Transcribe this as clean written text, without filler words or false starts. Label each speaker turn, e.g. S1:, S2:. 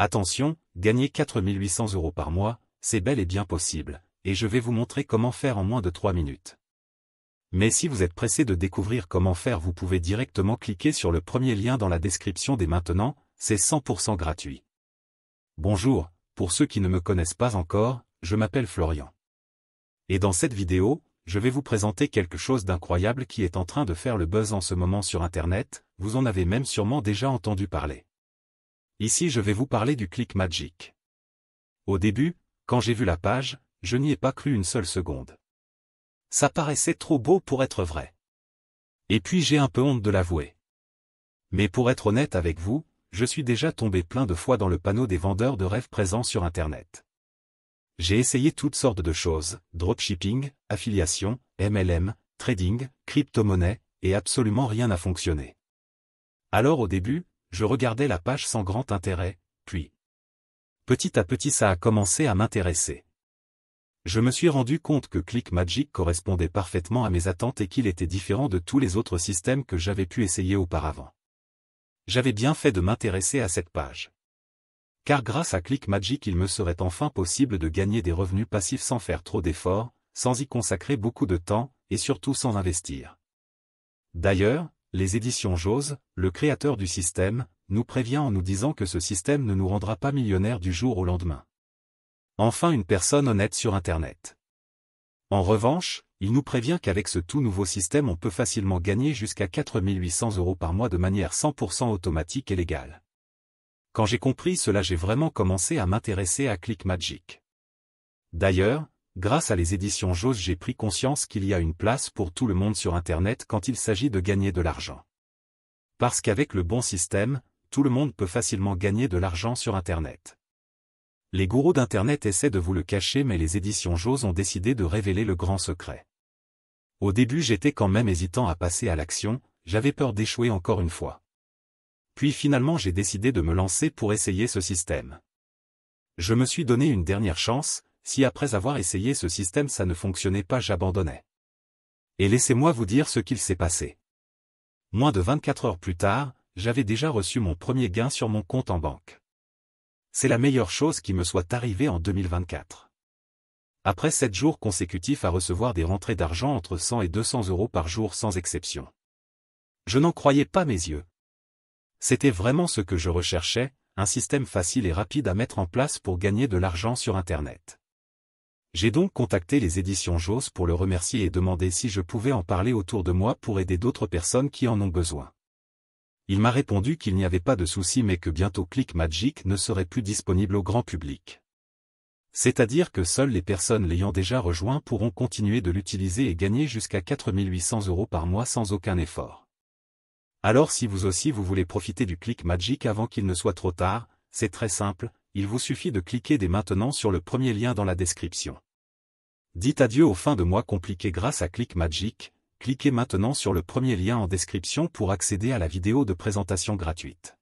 S1: Attention, gagner 4800 € par mois, c'est bel et bien possible, et je vais vous montrer comment faire en moins de 3 minutes. Mais si vous êtes pressé de découvrir comment faire, vous pouvez directement cliquer sur le premier lien dans la description dès maintenant, c'est 100% gratuit. Bonjour, pour ceux qui ne me connaissent pas encore, je m'appelle Florian. Et dans cette vidéo, je vais vous présenter quelque chose d'incroyable qui est en train de faire le buzz en ce moment sur Internet, vous en avez même sûrement déjà entendu parler. Ici je vais vous parler du ClickMagick. Au début, quand j'ai vu la page, je n'y ai pas cru une seule seconde. Ça paraissait trop beau pour être vrai. Et puis j'ai un peu honte de l'avouer. Mais pour être honnête avec vous, je suis déjà tombé plein de fois dans le panneau des vendeurs de rêves présents sur Internet. J'ai essayé toutes sortes de choses, dropshipping, affiliation, MLM, trading, crypto-monnaie, et absolument rien n'a fonctionné. Alors au début, je regardais la page sans grand intérêt, puis petit à petit ça a commencé à m'intéresser. Je me suis rendu compte que ClickMagick correspondait parfaitement à mes attentes et qu'il était différent de tous les autres systèmes que j'avais pu essayer auparavant. J'avais bien fait de m'intéresser à cette page. Car grâce à ClickMagick il me serait enfin possible de gagner des revenus passifs sans faire trop d'efforts, sans y consacrer beaucoup de temps, et surtout sans investir. D'ailleurs, les éditions Jose, le créateur du système, nous prévient en nous disant que ce système ne nous rendra pas millionnaires du jour au lendemain. Enfin une personne honnête sur Internet. En revanche, il nous prévient qu'avec ce tout nouveau système on peut facilement gagner jusqu'à 4800 € par mois de manière 100% automatique et légale. Quand j'ai compris cela, j'ai vraiment commencé à m'intéresser à ClickMagick. D'ailleurs, grâce à les éditions Jose, j'ai pris conscience qu'il y a une place pour tout le monde sur Internet quand il s'agit de gagner de l'argent. Parce qu'avec le bon système, tout le monde peut facilement gagner de l'argent sur Internet. Les gourous d'Internet essaient de vous le cacher, mais les éditions Jose ont décidé de révéler le grand secret. Au début j'étais quand même hésitant à passer à l'action, j'avais peur d'échouer encore une fois. Puis finalement j'ai décidé de me lancer pour essayer ce système. Je me suis donné une dernière chance, si après avoir essayé ce système ça ne fonctionnait pas, j'abandonnais. Et laissez-moi vous dire ce qu'il s'est passé. Moins de 24 heures plus tard, j'avais déjà reçu mon premier gain sur mon compte en banque. C'est la meilleure chose qui me soit arrivée en 2024. Après 7 jours consécutifs à recevoir des rentrées d'argent entre 100 et 200 € par jour sans exception. Je n'en croyais pas mes yeux. C'était vraiment ce que je recherchais, un système facile et rapide à mettre en place pour gagner de l'argent sur Internet. J'ai donc contacté les éditions Jose pour le remercier et demander si je pouvais en parler autour de moi pour aider d'autres personnes qui en ont besoin. Il m'a répondu qu'il n'y avait pas de souci mais que bientôt ClickMagick ne serait plus disponible au grand public. C'est-à-dire que seules les personnes l'ayant déjà rejoint pourront continuer de l'utiliser et gagner jusqu'à 4800 € par mois sans aucun effort. Alors si vous aussi vous voulez profiter du ClickMagick avant qu'il ne soit trop tard, c'est très simple, il vous suffit de cliquer dès maintenant sur le premier lien dans la description. Dites adieu aux fins de mois compliquées grâce à ClickMagick. Cliquez maintenant sur le premier lien en description pour accéder à la vidéo de présentation gratuite.